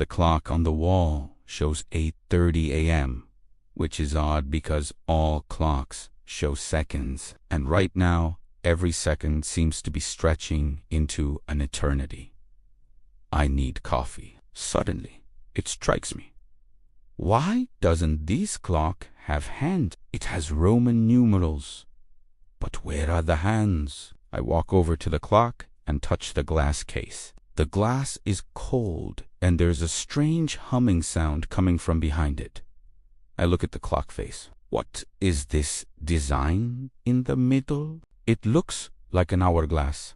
The clock on the wall shows 8:30 a.m., which is odd because all clocks show seconds, and right now every second seems to be stretching into an eternity. I need coffee. Suddenly, it strikes me. Why doesn't this clock have hands? It has Roman numerals. But where are the hands? I walk over to the clock and touch the glass case. The glass is cold, and there's a strange humming sound coming from behind it. I look at the clock face. What is this design in the middle? It looks like an hourglass,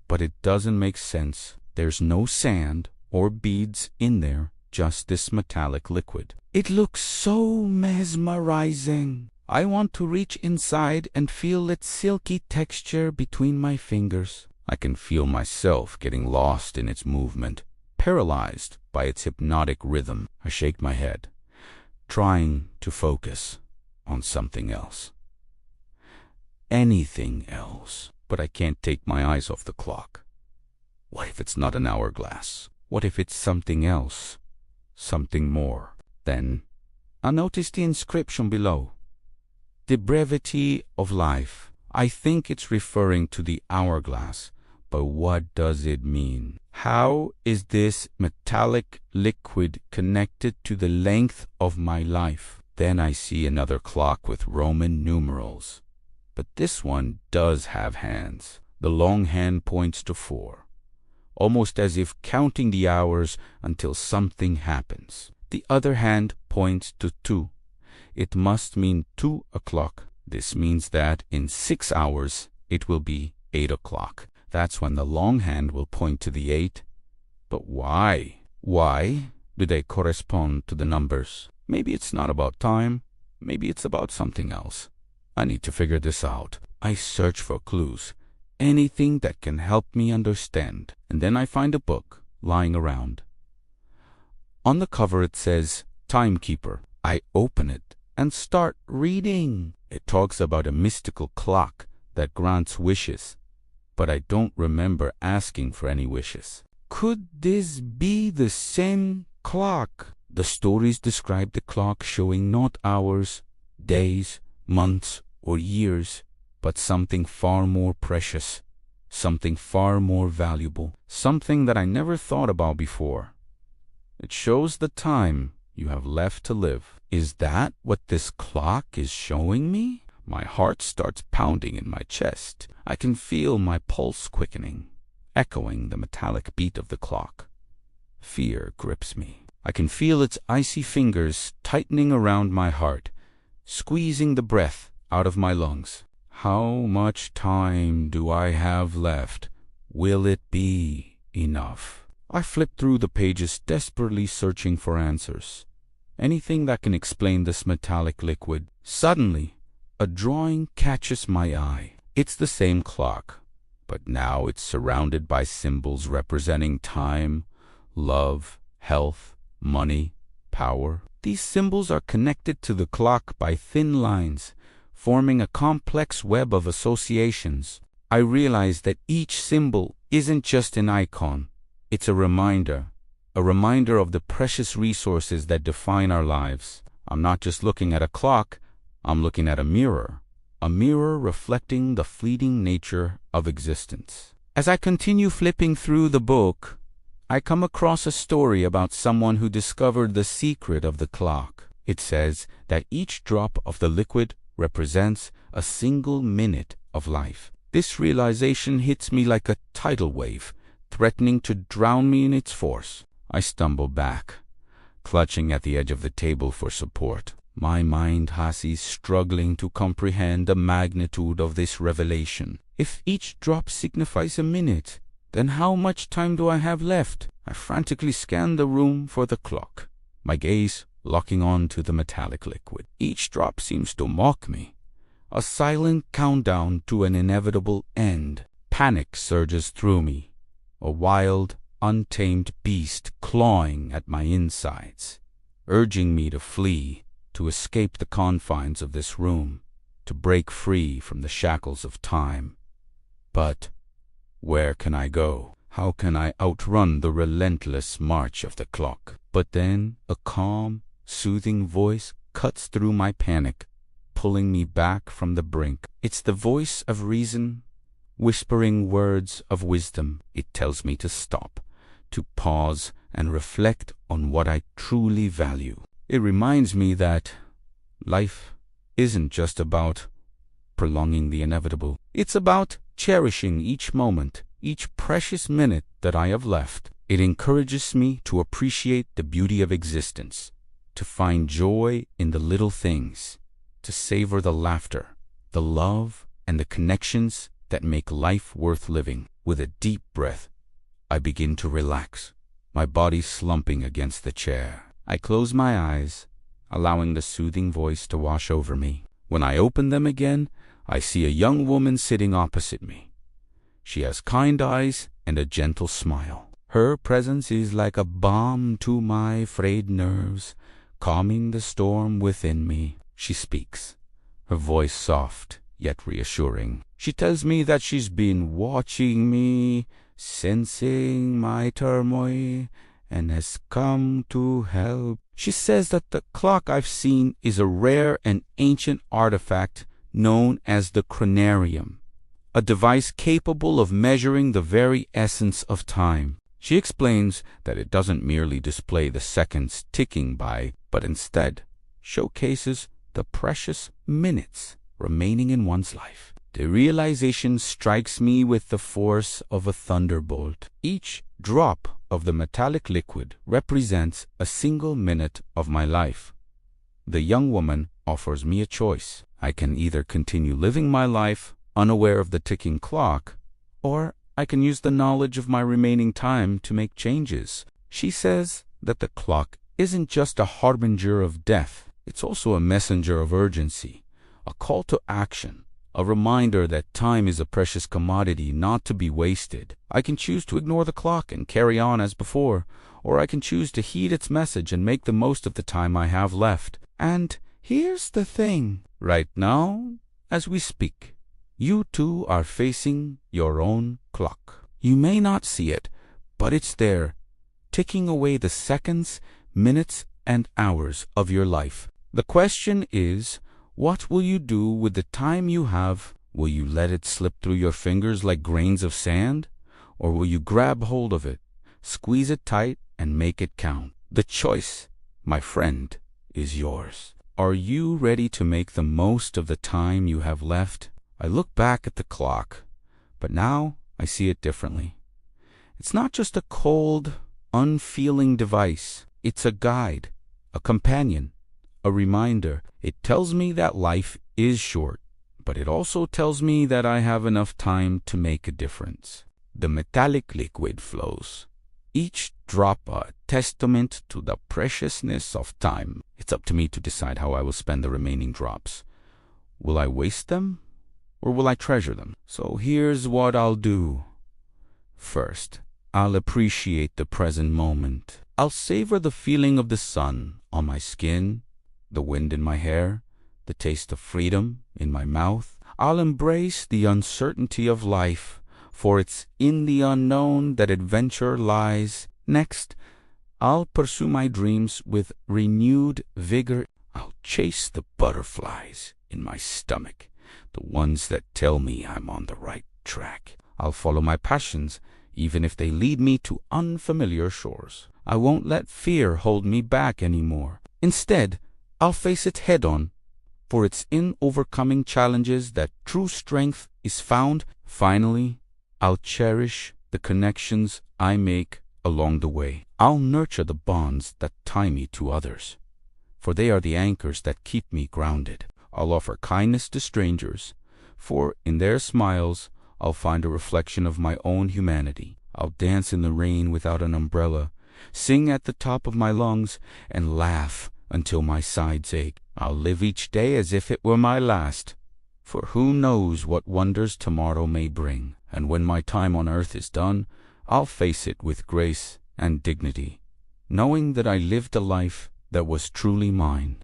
but it doesn't make sense. There's no sand or beads in there, just this metallic liquid. It looks so mesmerizing. I want to reach inside and feel its silky texture between my fingers. I can feel myself getting lost in its movement, paralyzed by its hypnotic rhythm. I shake my head, trying to focus on something else. Anything else, but I can't take my eyes off the clock. What if it's not an hourglass? What if it's something else? Something more? Then I notice the inscription below. The brevity of life. I think it's referring to the hourglass, but what does it mean? How is this metallic liquid connected to the length of my life? Then I see another clock with Roman numerals. But this one does have hands. The long hand points to 4, almost as if counting the hours until something happens. The other hand points to 2. It must mean 2 o'clock. This means that in 6 hours it will be 8 o'clock. That's when the long hand will point to the 8. But why? Why do they correspond to the numbers? Maybe it's not about time. Maybe it's about something else. I need to figure this out. I search for clues, anything that can help me understand, and then I find a book lying around. On the cover it says, Timekeeper. I open it and start reading. It talks about a mystical clock that grants wishes, but I don't remember asking for any wishes. Could this be the same clock? The stories describe the clock showing not hours, days, months, or years, but something far more precious, something far more valuable, something that I never thought about before. It shows the time you have left to live. Is that what this clock is showing me? My heart starts pounding in my chest. I can feel my pulse quickening, echoing the metallic beat of the clock. Fear grips me. I can feel its icy fingers tightening around my heart, squeezing the breath out of my lungs. How much time do I have left? Will it be enough? I flip through the pages, desperately searching for answers. Anything that can explain this metallic liquid. Suddenly, a drawing catches my eye. It's the same clock, but now it's surrounded by symbols representing time, love, health, money, power. These symbols are connected to the clock by thin lines, forming a complex web of associations. I realize that each symbol isn't just an icon. It's a reminder of the precious resources that define our lives. I'm not just looking at a clock, I'm looking at a mirror reflecting the fleeting nature of existence. As I continue flipping through the book, I come across a story about someone who discovered the secret of the clock. It says that each drop of the liquid represents a single minute of life. This realization hits me like a tidal wave, threatening to drown me in its force. I stumble back, clutching at the edge of the table for support. My mind is struggling to comprehend the magnitude of this revelation. If each drop signifies a minute, then how much time do I have left? I frantically scan the room for the clock, my gaze locking on to the metallic liquid. Each drop seems to mock me, a silent countdown to an inevitable end. Panic surges through me, a wild, untamed beast clawing at my insides, urging me to flee, to escape the confines of this room, to break free from the shackles of time. But where can I go? How can I outrun the relentless march of the clock? But then a calm, soothing voice cuts through my panic, pulling me back from the brink. It's the voice of reason, whispering words of wisdom. It tells me to stop, to pause and reflect on what I truly value. It reminds me that life isn't just about prolonging the inevitable. It's about cherishing each moment, each precious minute that I have left. It encourages me to appreciate the beauty of existence, to find joy in the little things, to savor the laughter, the love, and the connections that make life worth living. With a deep breath, I begin to relax, my body slumping against the chair. I close my eyes, allowing the soothing voice to wash over me. When I open them again, I see a young woman sitting opposite me. She has kind eyes and a gentle smile. Her presence is like a balm to my frayed nerves, calming the storm within me. She speaks, her voice soft yet reassuring. She tells me that she's been watching me, sensing my turmoil, and has come to help. She says that the clock I've seen is a rare and ancient artifact known as the chronarium, a device capable of measuring the very essence of time. She explains that it doesn't merely display the seconds ticking by, but instead showcases the precious minutes remaining in one's life. The realization strikes me with the force of a thunderbolt. Each drop of the metallic liquid represents a single minute of my life. The young woman offers me a choice. I can either continue living my life unaware of the ticking clock, or I can use the knowledge of my remaining time to make changes. She says that the clock isn't just a harbinger of death, it's also a messenger of urgency, a call to action, a reminder that time is a precious commodity not to be wasted. I can choose to ignore the clock and carry on as before, or I can choose to heed its message and make the most of the time I have left. And here's the thing. Right now, as we speak, you too are facing your own clock. You may not see it, but it's there, ticking away the seconds, minutes, and hours of your life. The question is, what will you do with the time you have? Will you let it slip through your fingers like grains of sand? Or will you grab hold of it, squeeze it tight, and make it count? The choice, my friend, is yours. Are you ready to make the most of the time you have left? I look back at the clock, but now I see it differently. It's not just a cold, unfeeling device. It's a guide, a companion, a reminder. It tells me that life is short, but it also tells me that I have enough time to make a difference. The metallic liquid flows, each drop a testament to the preciousness of time. It's up to me to decide how I will spend the remaining drops. Will I waste them, or will I treasure them? So here's what I'll do. First, I'll appreciate the present moment. I'll savor the feeling of the sun on my skin, the wind in my hair, the taste of freedom in my mouth. I'll embrace the uncertainty of life, for it's in the unknown that adventure lies. Next, I'll pursue my dreams with renewed vigor. I'll chase the butterflies in my stomach, the ones that tell me I'm on the right track. I'll follow my passions, even if they lead me to unfamiliar shores. I won't let fear hold me back anymore. Instead, I'll face it head-on, for it's in overcoming challenges that true strength is found. Finally, I'll cherish the connections I make along the way. I'll nurture the bonds that tie me to others, for they are the anchors that keep me grounded. I'll offer kindness to strangers, for in their smiles I'll find a reflection of my own humanity. I'll dance in the rain without an umbrella, sing at the top of my lungs, and laugh until my sides ache. I'll live each day as if it were my last, for who knows what wonders tomorrow may bring. And when my time on earth is done, I'll face it with grace and dignity, knowing that I lived a life that was truly mine.